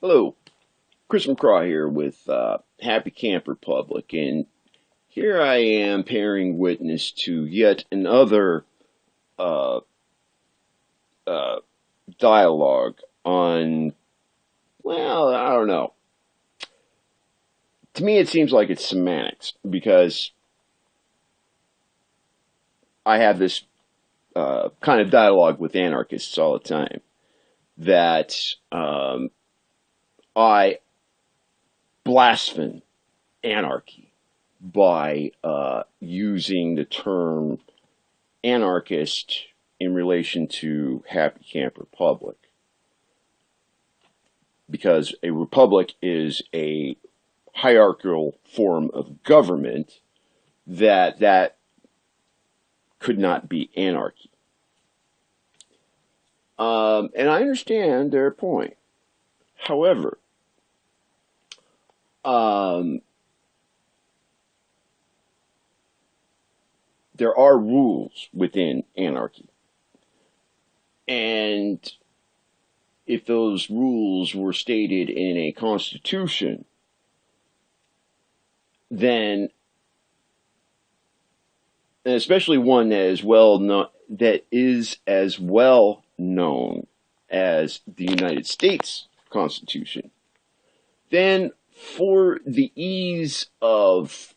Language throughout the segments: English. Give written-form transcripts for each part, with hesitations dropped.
Hello, Chris McCraw here with Happy Camper Public, and here I am bearing witness to yet another uh, uh, dialogue on, well, I don't know. To me, it seems like it's semantics because I have this kind of dialogue with anarchists all the time that I blaspheme anarchy by using the term anarchist in relation to Happy Camper Public. Because a republic is a hierarchical form of government that could not be anarchy. And I understand their point. However, there are rules within anarchy. And if those rules were stated in a constitution, then, and especially one that is as well known as the United States Constitution, then for the ease of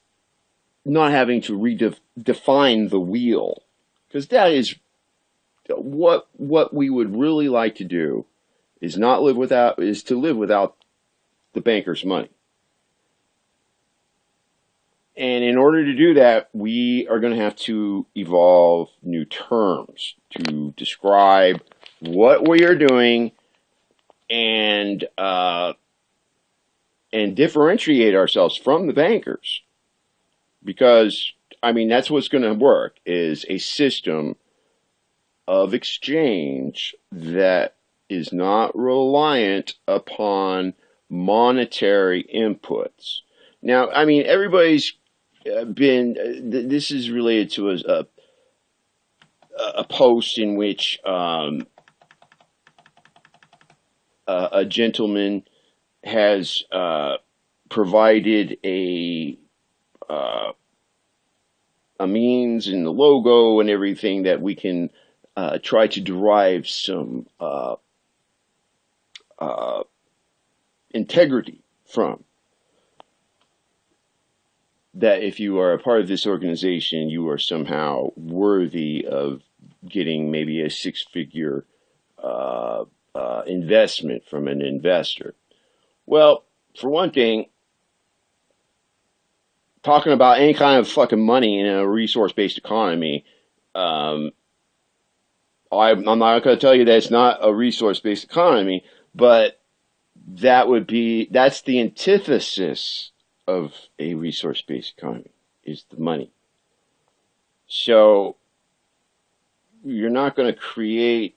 not having to redefine the wheel, because that is what we would really like to do, is to live without the banker's money. And in order to do that, we are going to have to evolve new terms to describe what we are doing and differentiate ourselves from the bankers. Because, I mean, that's what's going to work, is a system of exchange that is not reliant upon monetary inputs. Now, I mean, everybody's this is related to a post in which a gentleman has provided a means in the logo and everything that we can try to derive some integrity from. That if you are a part of this organization, you are somehow worthy of getting maybe a six-figure investment from an investor. Well, for one thing, talking about any kind of fucking money in a resource-based economy, I'm not going to tell you that it's not a resource-based economy, but that's the antithesis of a resource-based economy, is the money. So you're not going to create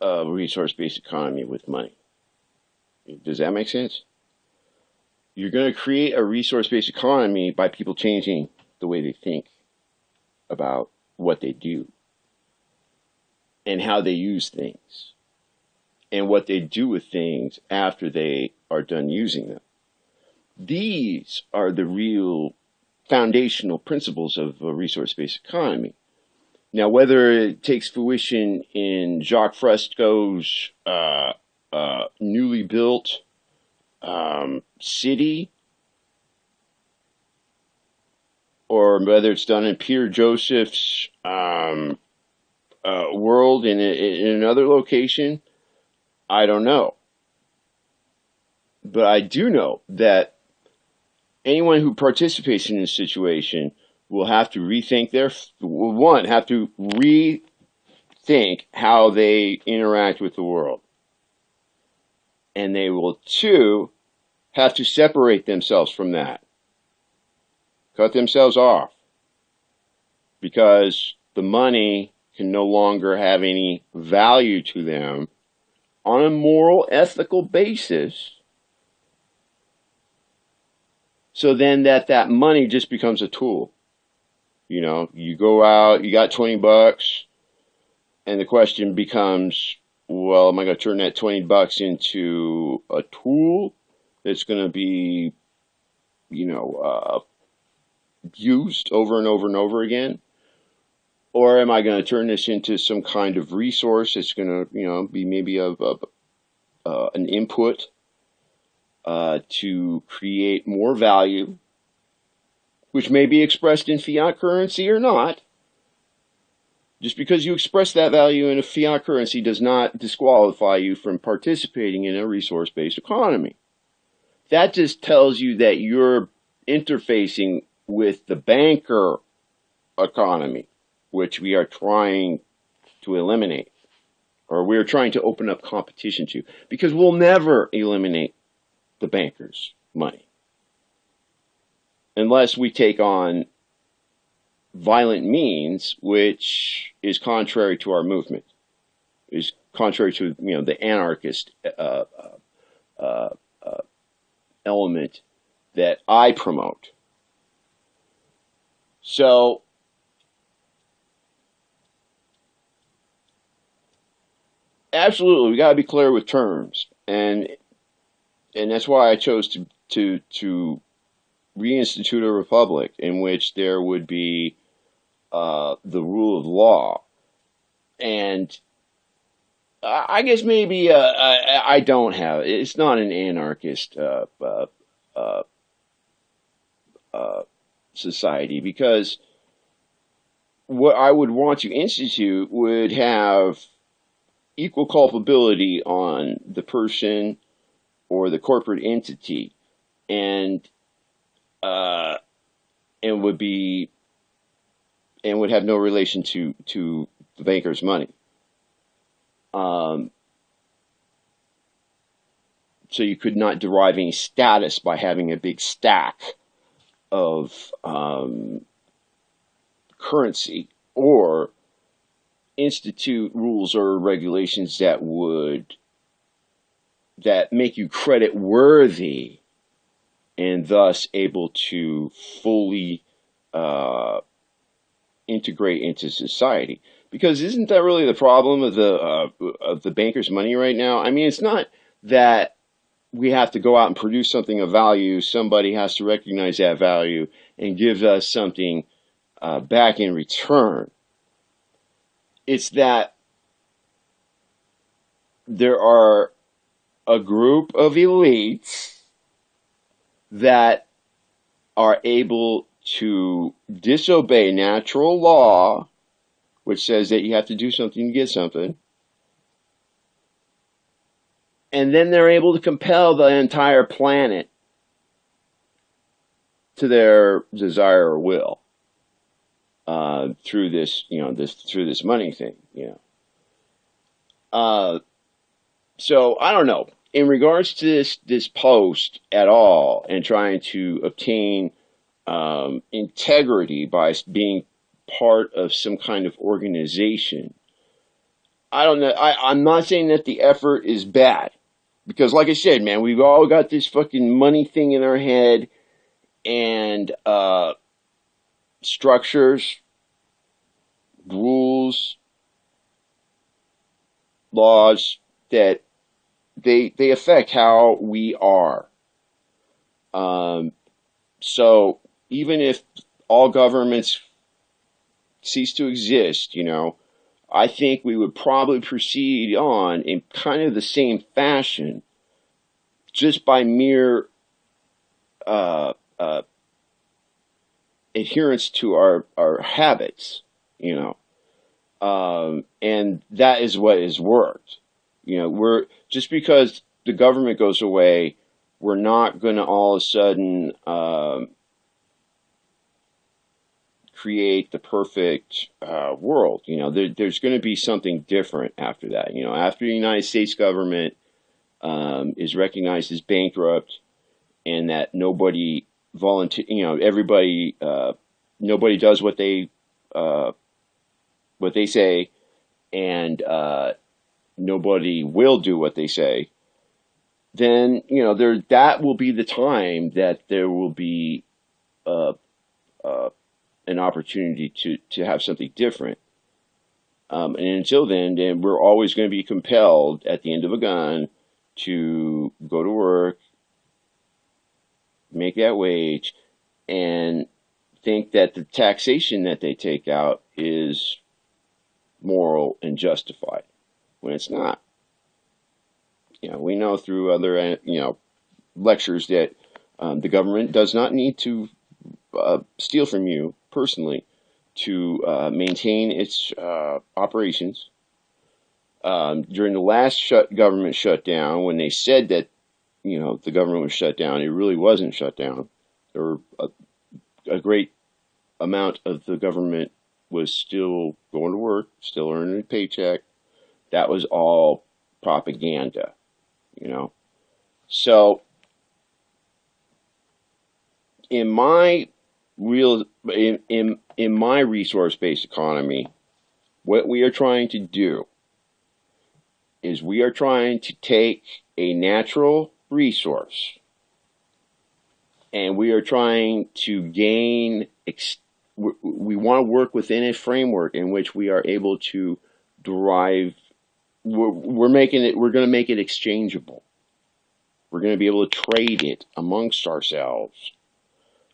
a resource-based economy with money. Does that make sense? You're going to create a resource-based economy by people changing the way they think about what they do and how they use things and what they do with things after they are done using them. These are the real foundational principles of a resource-based economy. Now, whether it takes fruition in Jacques Fresco's newly built city, or whether it's done in Pierre Joseph's world in another location, I don't know. But I do know that anyone who participates in this situation will have to rethink how they interact with the world. And they will, two, have to separate themselves from that. Cut themselves off. Because the money can no longer have any value to them on a moral, ethical basis. So then that money just becomes a tool. You know, you go out, you got $20, and the question becomes, well, am I going to turn that $20 into a tool that's going to be, you know, used over and over and over again? Or am I going to turn this into some kind of resource that's going to, be maybe an input to create more value, which may be expressed in fiat currency or not? Just because you express that value in a fiat currency does not disqualify you from participating in a resource-based economy. That just tells you that you're interfacing with the banker economy, which we are trying to eliminate, or we're trying to open up competition to, because we'll never eliminate the bankers' money unless we take on violent means, which is contrary to our movement, is contrary to the anarchist element that I promote. So absolutely, we got to be clear with terms, and that's why I chose to reinstitute a republic in which there would be the rule of law. And I guess maybe I don't have it. It's not an anarchist society, because what I would want to institute would have equal culpability on the person or the corporate entity, and would be and would have no relation to the banker's money. So you could not derive any status by having a big stack of currency, or institute rules or regulations that make you credit worthy and thus able to fully integrate into society. Because isn't that really the problem of the bankers' money right now? I mean, it's not that we have to go out and produce something of value. Somebody has to recognize that value and give us something back in return. It's that there are a group of elites that are able to disobey natural law, which says that you have to do something to get something, and then they're able to compel the entire planet to their desire or will through this money thing, So I don't know. In regards to this post at all, and trying to obtain integrity by being part of some kind of organization, I don't know. I'm not saying that the effort is bad, because like I said, man, we've all got this fucking money thing in our head, and structures, rules, laws that they affect how we are. So even if all governments cease to exist, I think we would probably proceed on in kind of the same fashion, just by mere adherence to our habits, and that is what has worked. We're just because the government goes away, we're not going to all of a sudden create the perfect world. There's going to be something different after that. After the United States government is recognized as bankrupt, and that nobody everybody, nobody does what they say, and nobody will do what they say, then that will be the time that there will be an opportunity to have something different. And until then we're always going to be compelled at the end of a gun to go to work, make that wage, and think that the taxation that they take out is moral and justified when it's not. We know through other, lectures that the government does not need to steal from you personally to maintain its operations. During the last government shutdown, when they said that the government was shut down, it really wasn't shut down. There were a great amount of the government was still going to work, still earning a paycheck. That was all propaganda, So in my in my resource-based economy, what we are trying to do is we are trying to take a natural resource and we are trying to gain we want to work within a framework in which we are able to derive we're going to make it exchangeable. We're going to be able to trade it amongst ourselves.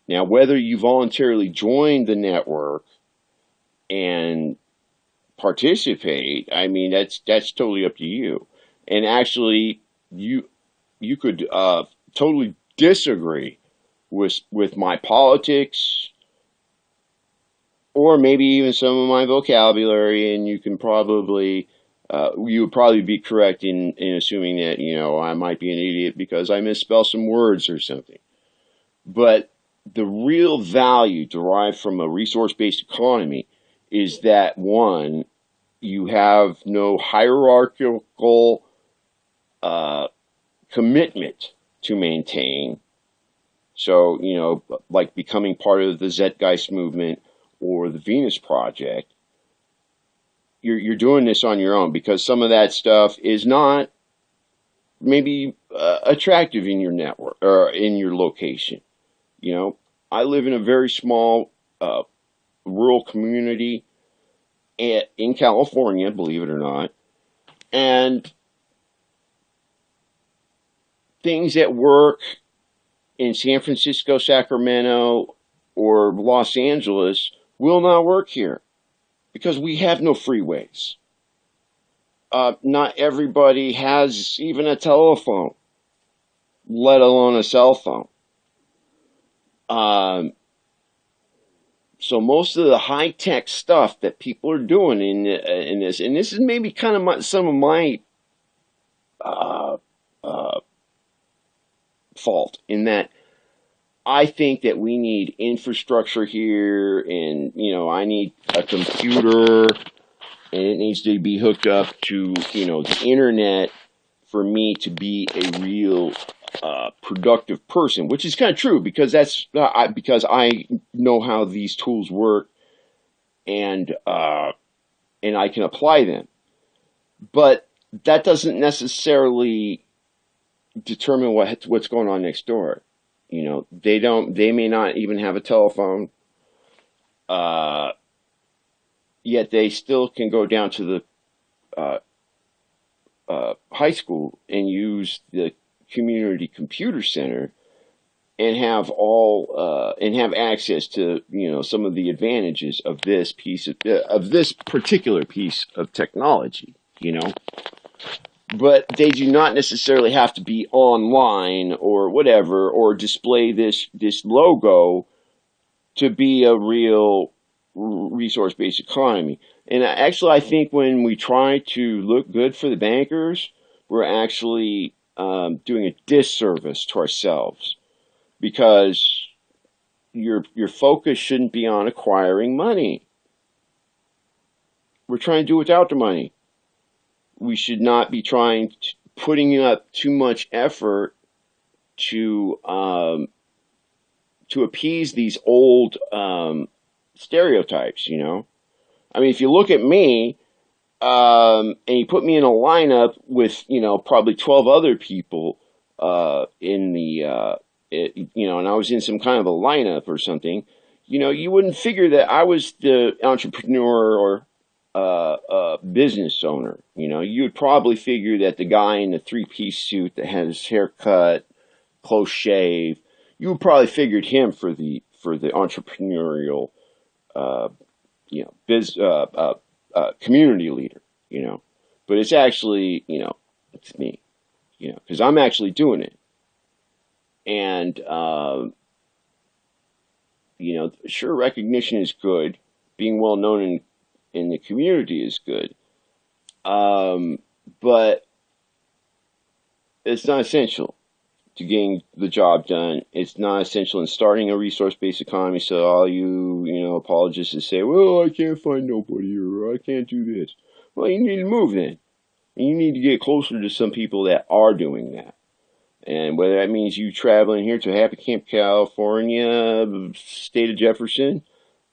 Now, whether you voluntarily join the network and participate, I mean, that's totally up to you. And actually, you could totally disagree with my politics, or maybe even some of my vocabulary, and you can probably you would probably be correct in assuming that I might be an idiot because I misspell some words or something. But the real value derived from a resource-based economy is that, one, you have no hierarchical commitment to maintain. So, like becoming part of the Zeitgeist movement or the Venus Project, you're doing this on your own because some of that stuff is not maybe attractive in your network or in your location. I live in a very small rural community in California, believe it or not, and things that work in San Francisco, Sacramento, or Los Angeles will not work here because we have no freeways. Not everybody has even a telephone, let alone a cell phone. So most of the high-tech stuff that people are doing in this, and this is maybe kind of some of my fault in that I think that we need infrastructure here, and I need a computer, and it needs to be hooked up to the internet for me to be a real productive person, which is kind of true because because I know how these tools work, and I can apply them. But that doesn't necessarily determine what's going on next door. They may not even have a telephone, yet they still can go down to the high school and use the community computer center and have have access to some of the advantages of this this particular piece of technology. But they do not necessarily have to be online or whatever, or display this logo to be a real resource-based economy. And actually, I think when we try to look good for the bankers, we're actually doing a disservice to ourselves, because your focus shouldn't be on acquiring money. We're trying to do without the money. We should not be putting up too much effort to appease these old stereotypes. I mean, if you look at me and you put me in a lineup with probably 12 other people in the and I was in some kind of a lineup or something, you wouldn't figure that I was the entrepreneur or business owner. You know, you would probably figure that the guy in the three-piece suit that had his hair cut, close shave, you would probably figured him for the entrepreneurial, uh, community leader. You know, but it's actually, it's me. You know, because I'm actually doing it, and sure, recognition is good. Being well known in the community is good. Um, but it's not essential to getting the job done. It's not essential in starting a resource-based economy. So all you apologists that say, well, I can't find nobody or I can't do this. Well, you need to move then. And you need to get closer to some people that are doing that. And whether that means you traveling here to Happy Camp, California, state of Jefferson,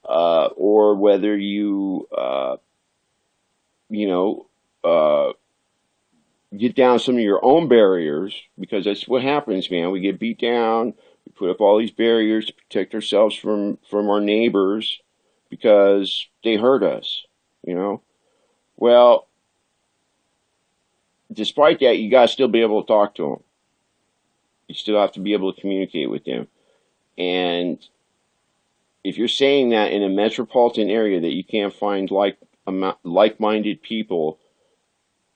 or whether you get down some of your own barriers, because that's what happens, man. We get beat down. We put up all these barriers to protect ourselves from our neighbors because they hurt us, you know. Well, despite that, you got to still be able to talk to them. You still have to be able to communicate with them. And if you're saying that in a metropolitan area that you can't find like-minded people,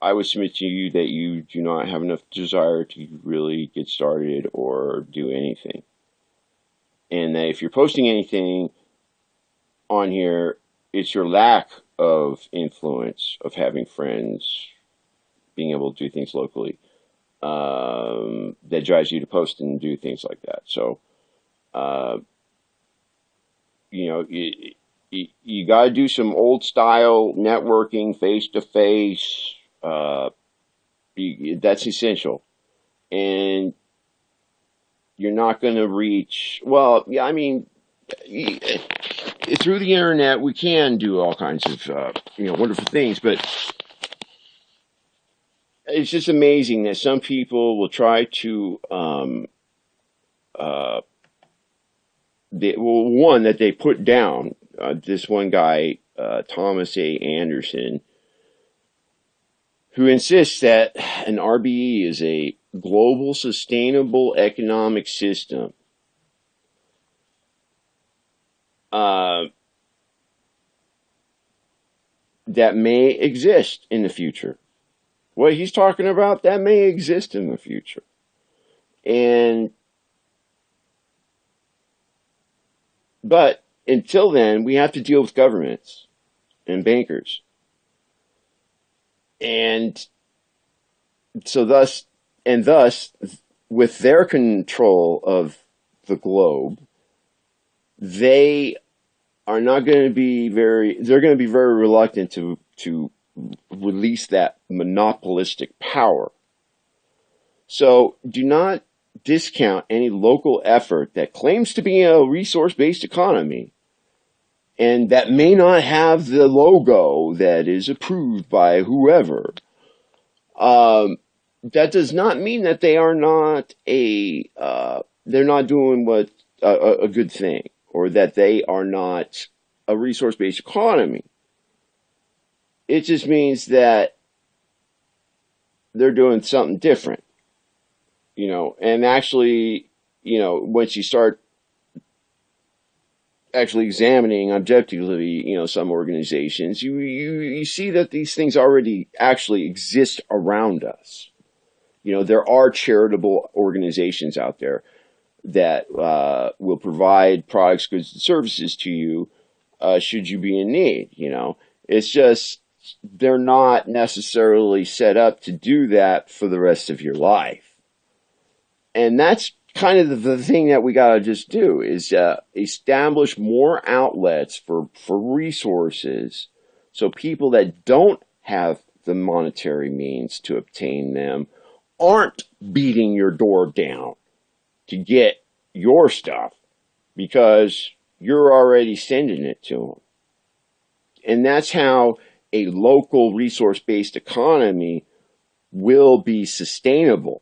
I would submit to you that you do not have enough desire to really get started or do anything. And that if you're posting anything on here, it's your lack of influence, of having friends, being able to do things locally, that drives you to post and do things like that. So, you got to do some old style networking, face to face. That's essential. And you're not going to reach, well, yeah, I mean, through the internet, we can do all kinds of, wonderful things, but it's just amazing that some people will try to, one that they put down, this one guy, Thomas A. Anderson, who insists that an RBE is a global sustainable economic system. That may exist in the future. What he's talking about, that may exist in the future. But until then, we have to deal with governments and bankers. And so thus, with their control of the globe, they are not going to be they're going to be very reluctant to release that monopolistic power. So do not discount any local effort that claims to be a resource-based economy and that may not have the logo that is approved by whoever. That does not mean that they are not they're not doing a good thing, or that they are not a resource-based economy. It just means that they're doing something different, and actually, once you start actually examining objectively, some organizations, you see that these things already actually exist around us. There are charitable organizations out there that will provide products, goods, and services to you should you be in need. It's just they're not necessarily set up to do that for the rest of your life. And that's kind of the thing that we got to just do, is establish more outlets for resources, so people that don't have the monetary means to obtain them aren't beating your door down to get your stuff, because you're already sending it to them. And that's how a local resource-based economy will be sustainable.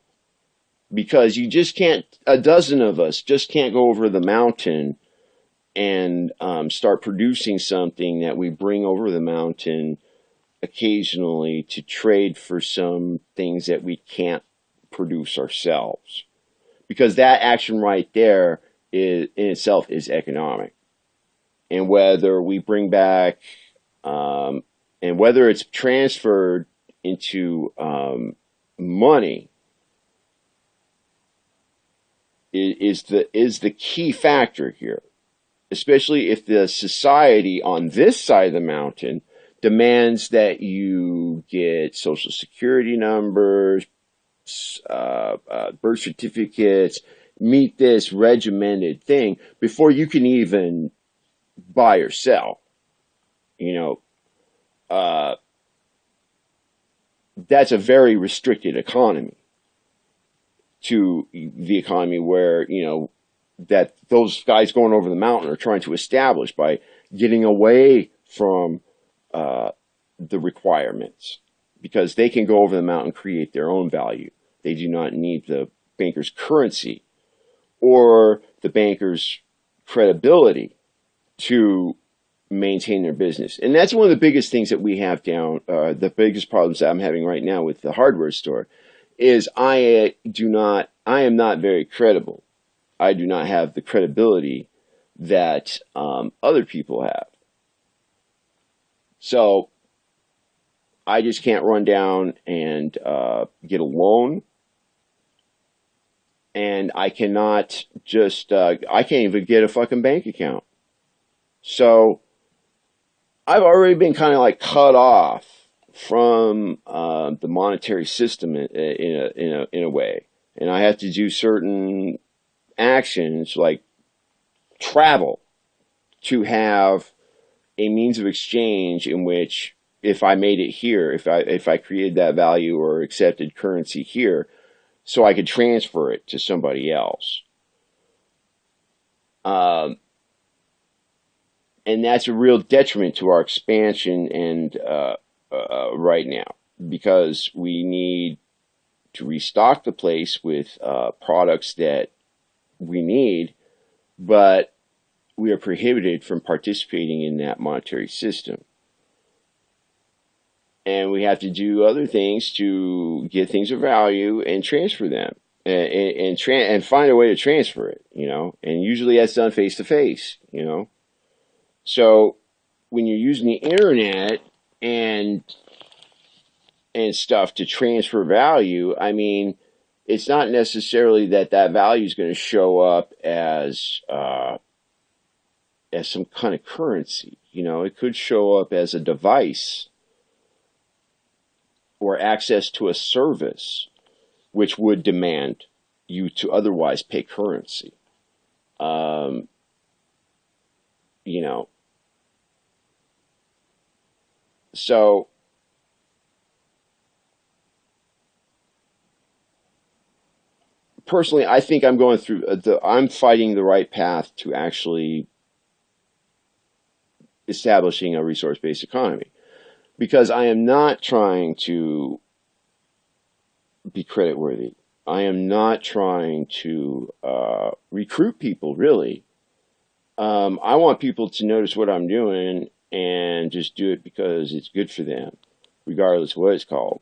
Because you just can't, a dozen of us just can't go over the mountain and start producing something that we bring over the mountain occasionally to trade for some things that we can't produce ourselves. Because that action right there is in itself is economic. And whether we bring back, and whether it's transferred into money is the key factor here, especially if the society on this side of the mountain demands that you get social security numbers, birth certificates, meet this regimented thing before you can even buy or sell. You know, that's a very restricted economy to the economy where, that those guys going over the mountain are trying to establish by getting away from the requirements, because they can go over the mountain and create their own value. They do not need the banker's currency or the banker's credibility to maintain their business. And that's one of the biggest things that we have down, the biggest problems that I'm having right now with the hardware store is I am not very credible. I do not have the credibility that other people have. So I just can't run down and get a loan. And I cannot just, I can't even get a fucking bank account. So I've already been kind of like cut off from the monetary system in a way. And I have to do certain actions like travel to have a means of exchange in which if I made it here, if I created that value or accepted currency here, so I could transfer it to somebody else. And that's a real detriment to our expansion and right now, because we need to restock the place with products that we need, but we are prohibited from participating in that monetary system. And we have to do other things to get things of value and transfer them and find a way to transfer it, and usually that's done face to face, So when you're using the internet and stuff to transfer value, I mean, it's not necessarily that value is going to show up as some kind of currency. It could show up as a device or access to a service, which would demand you to otherwise pay currency. So personally, I think I'm going through I'm fighting the right path to actually establishing a resource-based economy, because I am not trying to be creditworthy. I am not trying to recruit people, really. I want people to notice what I'm doing and just do it because it's good for them, regardless of what it's called.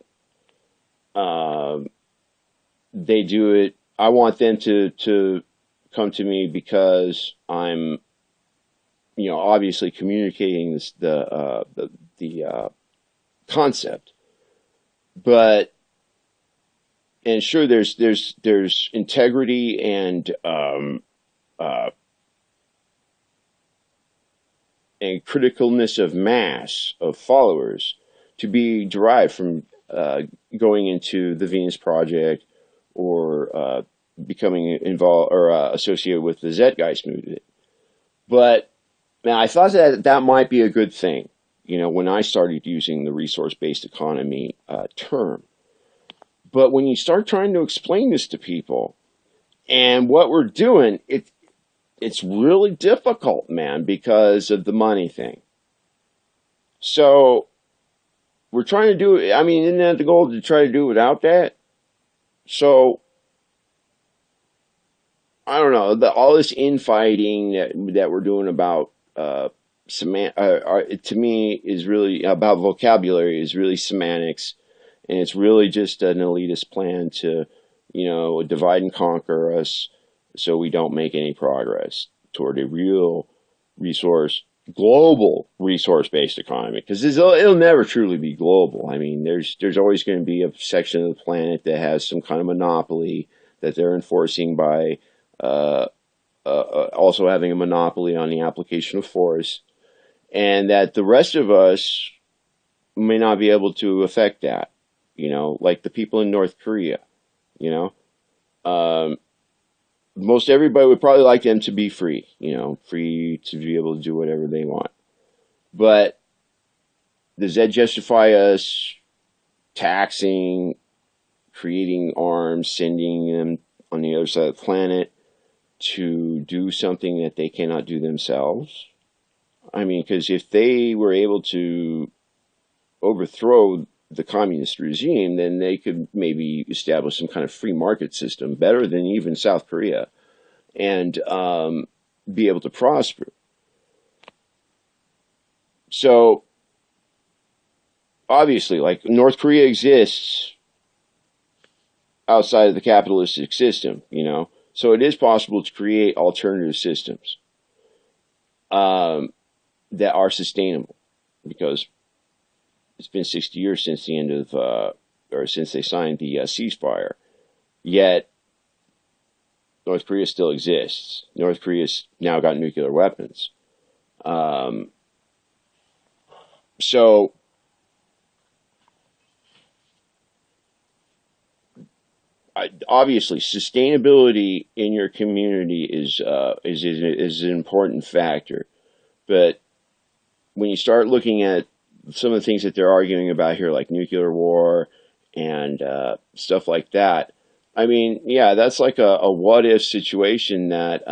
They do it. I want them to come to me because I'm, obviously communicating the concept, but and sure, there's integrity and criticalness of mass of followers to be derived from going into the Venus Project or becoming involved or associated with the Zeitgeist movement. But now I thought that might be a good thing, when I started using the resource-based economy term. But when you start trying to explain this to people and what we're doing, it's really difficult, man, because of the money thing. So we're trying to do it. I mean, isn't that the goal, to try to do it without that? So I don't know, all this infighting that we're doing about to me is really about vocabulary, is really semantics, and it's really just an elitist plan to, divide and conquer us, so we don't make any progress toward a real global resource-based economy. Because it'll never truly be global. I mean, there's always going to be a section of the planet that has some kind of monopoly that they're enforcing by also having a monopoly on the application of force, and that the rest of us may not be able to affect that. Like the people in North Korea. You know, um, most everybody would probably like them to be free. Free to be able to do whatever they want. But does that justify us taxing, creating arms, sending them on the other side of the planet to do something that they cannot do themselves? I mean, because if they were able to overthrow the communist regime, then they could maybe establish some kind of free market system better than even South Korea, and be able to prosper. So obviously, like, North Korea exists outside of the capitalistic system, so it is possible to create alternative systems um, that are sustainable, because it's been 60 years since the end of, or since they signed the ceasefire. Yet, North Korea still exists. North Korea's now got nuclear weapons. Um, so, obviously, sustainability in your community is an important factor. But when you start looking at some of the things that they're arguing about here, like nuclear war and stuff like that, I mean, yeah, that's like a what if situation that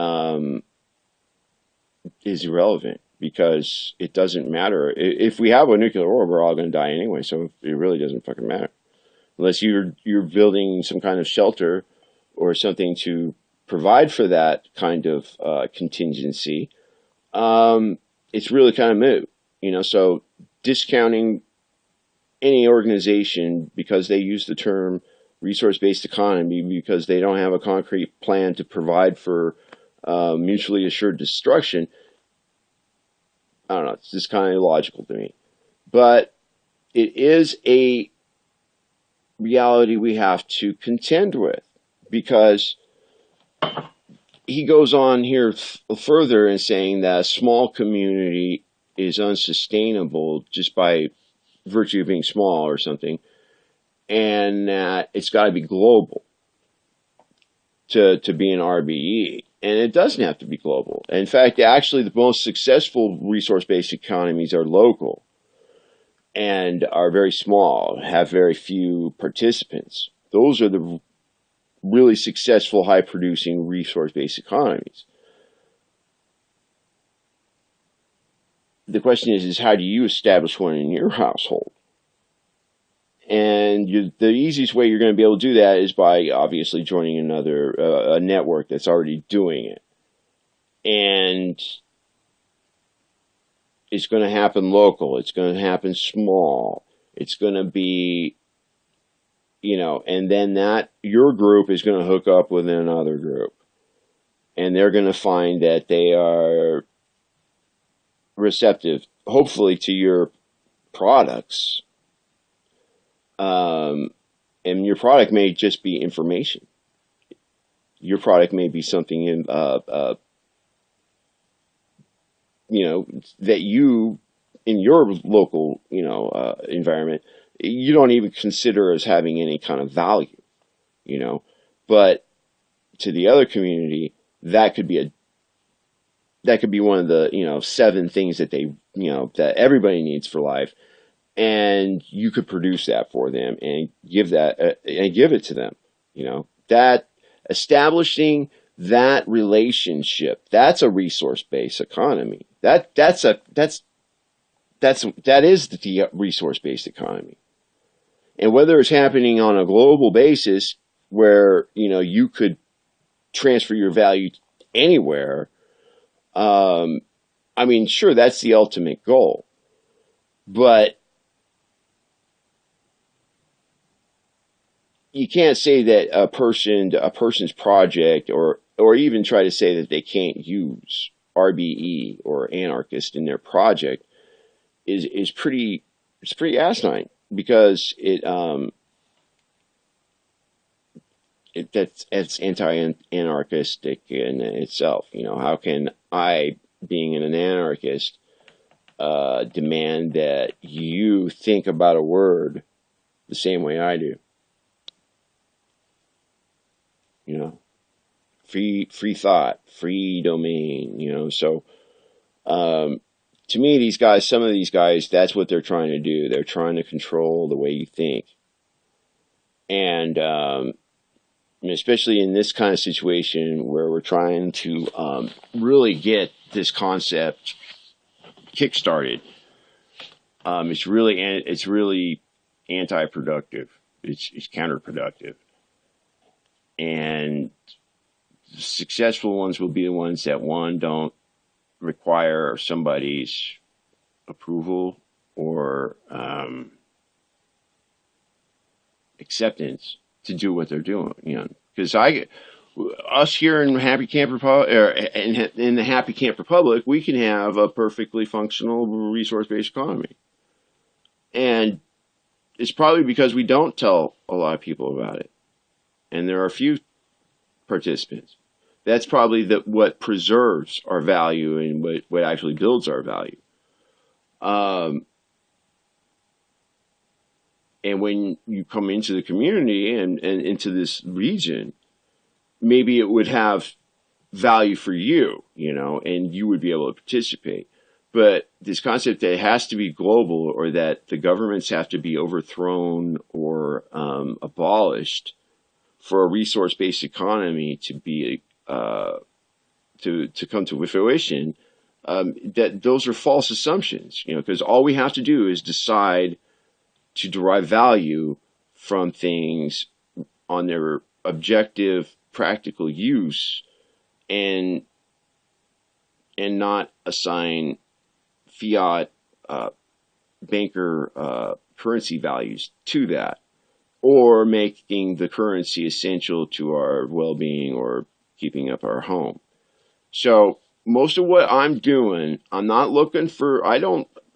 is irrelevant, because it doesn't matter. If we have a nuclear war, we're all going to die anyway, so it really doesn't fucking matter. Unless you're building some kind of shelter or something to provide for that kind of contingency, it's really kind of moot. So discounting any organization because they use the term resource-based economy because they don't have a concrete plan to provide for mutually assured destruction, I don't know, it's just kind of illogical to me. But it is a reality we have to contend with, because he goes on here further in saying that a small community is unsustainable just by virtue of being small or something, and that it's got to be global to be an RBE. And it doesn't have to be global. In fact, actually, the most successful resource-based economies are local and are very small, have very few participants. Those are the really successful, high-producing resource-based economies. The question is how do you establish one in your household? And the easiest way you're going to be able to do that is by obviously joining a network that's already doing it. And it's going to happen local. It's going to happen small. It's going to be, and then your group is going to hook up with another group. And they're going to find that they are receptive, hopefully, to your products. And your product may just be information. Your product may be something that you, in your local, environment, you don't even consider as having any kind of value, but to the other community, that could be one of the, 7 things that they, that everybody needs for life. And you could produce that for them and give it to them. That establishing that relationship, that's a resource-based economy. That is the resource-based economy. And whether it's happening on a global basis where, you could transfer your value anywhere, I mean, sure, that's the ultimate goal, but you can't say that a person's project, or even try to say that they can't use RBE or anarchist in their project is pretty, it's pretty asinine, because it's anti-anarchistic in itself. You know, how can I, being an anarchist, demand that you think about a word the same way I do? You know, free thought, free domain. You know, so to me, these guys, some of these guys, that's what they're trying to do. They're trying to control the way you think, and especially in this kind of situation where we're trying to really get this concept kickstarted. It's really anti-productive. It's counterproductive, and the successful ones will be the ones that, one, don't require somebody's approval or acceptance to do what they're doing. You know, because us here in Happy Camp Republic, or in the Happy Camp Republic, we can have a perfectly functional resource-based economy, and it's probably because we don't tell a lot of people about it, and there are a few participants. That's probably what preserves our value, and what actually builds our value. And when you come into the community and into this region, maybe it would have value for you, you know, and you would be able to participate. But this concept that it has to be global, or that the governments have to be overthrown or abolished for a resource-based economy to be to come to fruition, that those are false assumptions. You know, because all we have to do is decide to derive value from things on their objective, practical use, and not assign fiat banker currency values to that, or making the currency essential to our well-being or keeping up our home. So most of what I'm doing, I'm not looking for,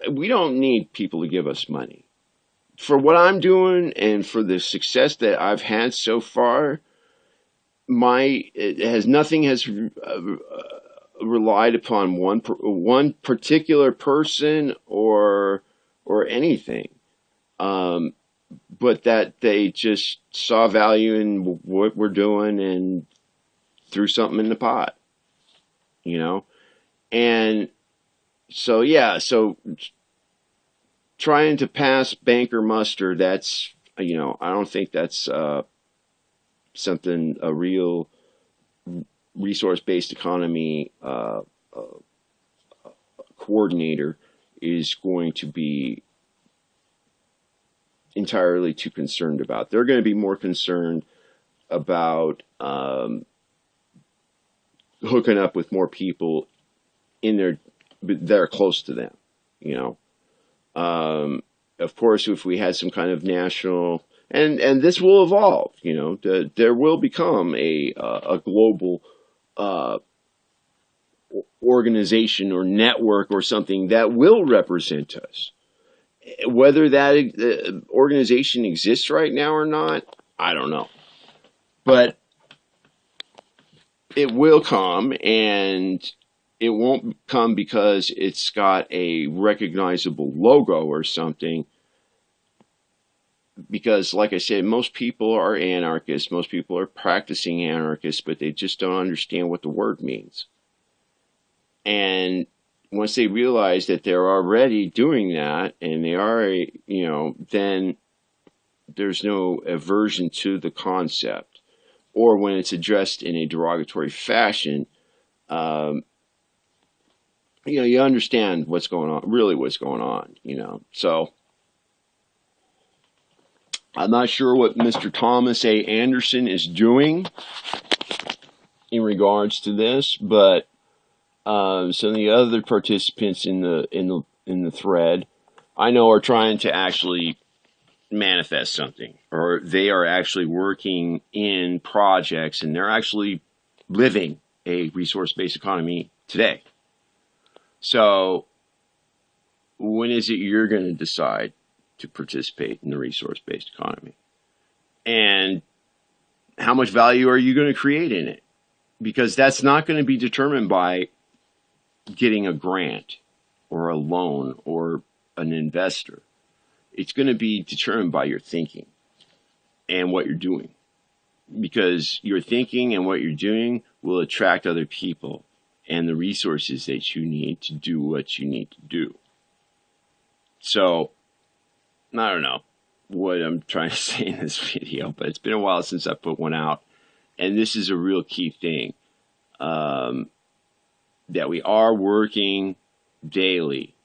we don't need people to give us money. For what I'm doing and for the success that I've had so far, nothing has relied upon one particular person or anything, but that they just saw value in what we're doing and threw something in the pot, you know. And so, yeah, so trying to pass banker muster, that's, you know, I don't think that's something a real resource-based economy coordinator is going to be entirely too concerned about. They're going to be more concerned about hooking up with more people that are close to them, you know. Of course, if we had some kind of national, and this will evolve, you know, there will become a global organization or network or something that will represent us. Whether that organization exists right now or not, I don't know. But it will come, and it won't come because it's got a recognizable logo or something. Because, like I said, most people are anarchists. Most people are practicing anarchists, but they just don't understand what the word means. And once they realize that they're already doing that, and they are, you know, then there's no aversion to the concept. Or when it's addressed in a derogatory fashion, you know, you understand what's going on, really what's going on, you know. So I'm not sure what Mr. Thomas A. Anderson is doing in regards to this, but Some of the other participants in the thread, I know, are trying to actually manifest something, or they are actually working in projects, and they're actually living a resource-based economy today. So when is it you're going to decide to participate in the resource-based economy? And how much value are you going to create in it? Because that's not going to be determined by getting a grant or a loan or an investor. It's going to be determined by your thinking and what you're doing. Because your thinking and what you're doing will attract other people and the resources that you need to do what you need to do. So, I don't know what I'm trying to say in this video, but it's been a while since I put one out. And this is a real key thing, that we are working daily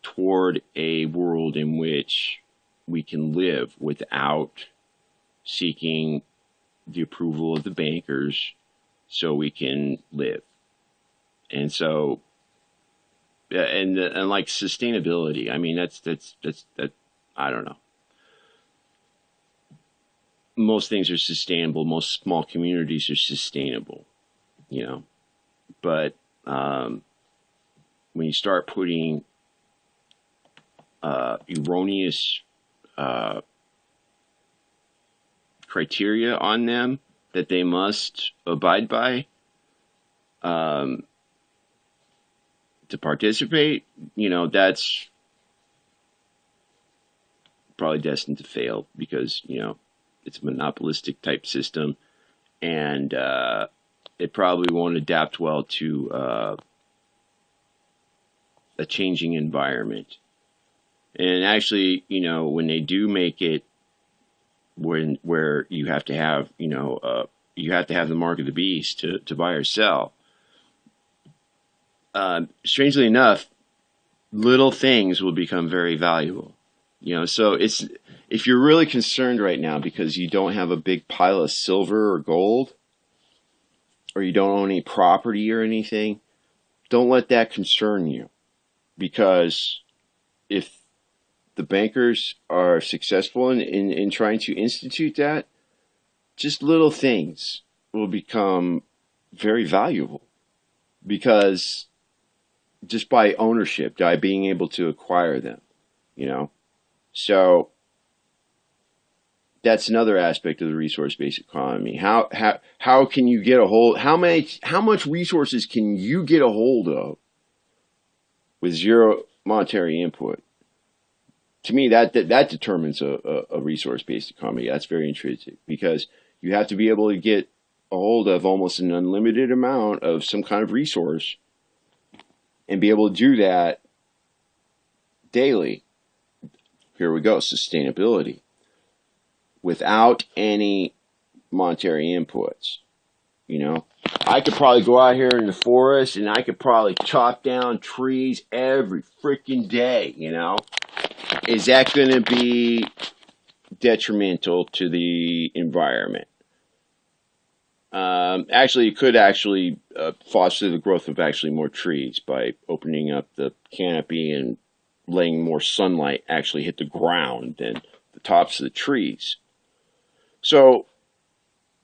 toward a world in which we can live without seeking the approval of the bankers so we can live. And so, and like sustainability, I mean, that's I don't know. Most things are sustainable. Most small communities are sustainable, but when you start putting erroneous criteria on them that they must abide by to participate, that's probably destined to fail, because it's a monopolistic type system, and it probably won't adapt well to a changing environment. And actually, when they do make it where you have to have the mark of the beast to buy or sell, strangely enough, little things will become very valuable. So if you're really concerned right now because you don't have a big pile of silver or gold, or you don't own any property or anything, don't let that concern you. Because if the bankers are successful in trying to institute that, just little things will become very valuable. Because just by ownership, by being able to acquire them, So that's another aspect of the resource-based economy. How can you get a hold? How much resources can you get a hold of with zero monetary input? To me, that determines a resource-based economy. That's very intrinsic, because you have to be able to get a hold of almost an unlimited amount of some kind of resource, and be able to do that daily. Here we go, sustainability, without any monetary inputs. I could probably go out here in the forest and I could probably chop down trees every freaking day, Is that going to be detrimental to the environment? Actually, it could actually foster the growth of actually more trees by opening up the canopy and letting more sunlight actually hit the ground than the tops of the trees. So,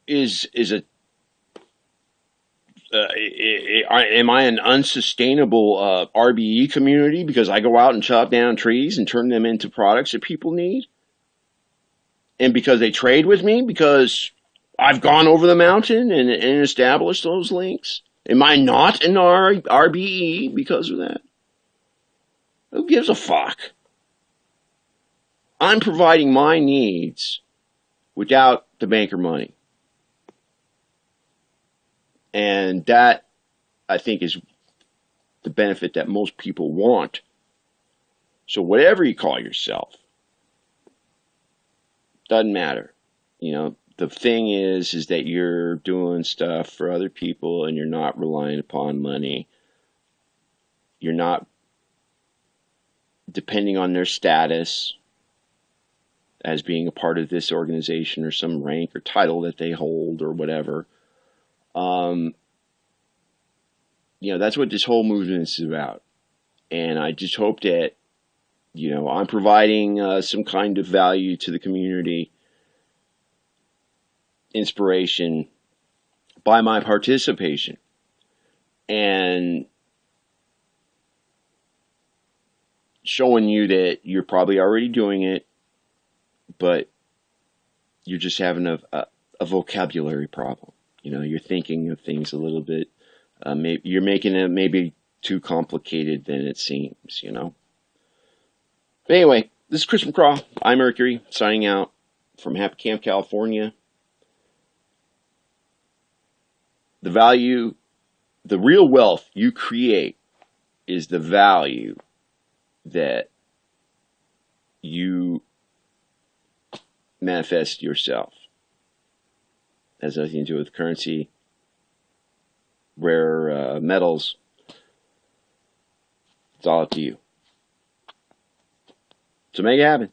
am I an unsustainable RBE community because I go out and chop down trees and turn them into products that people need? And because they trade with me, because I've gone over the mountain and established those links? Am I not an RBE because of that? Who gives a fuck? I'm providing my needs without the banker money. And that, I think, is the benefit that most people want. So whatever you call yourself, doesn't matter. The thing is that you're doing stuff for other people and you're not relying upon money. You're not depending on their status as being a part of this organization or some rank or title that they hold or whatever. that's what this whole movement is about. And I just hope that, I'm providing some kind of value to the community, inspiration by my participation, and showing you that you're probably already doing it, but you're just having a vocabulary problem. You're thinking of things a little bit. Maybe you're making it maybe too complicated than it seems. But anyway, this is Chris McCraw, iMercury, signing out from Happy Camp, California. The real wealth you create is the value that you manifest yourself. It has nothing to do with currency, rare metals. It's all up to you. So make it happen.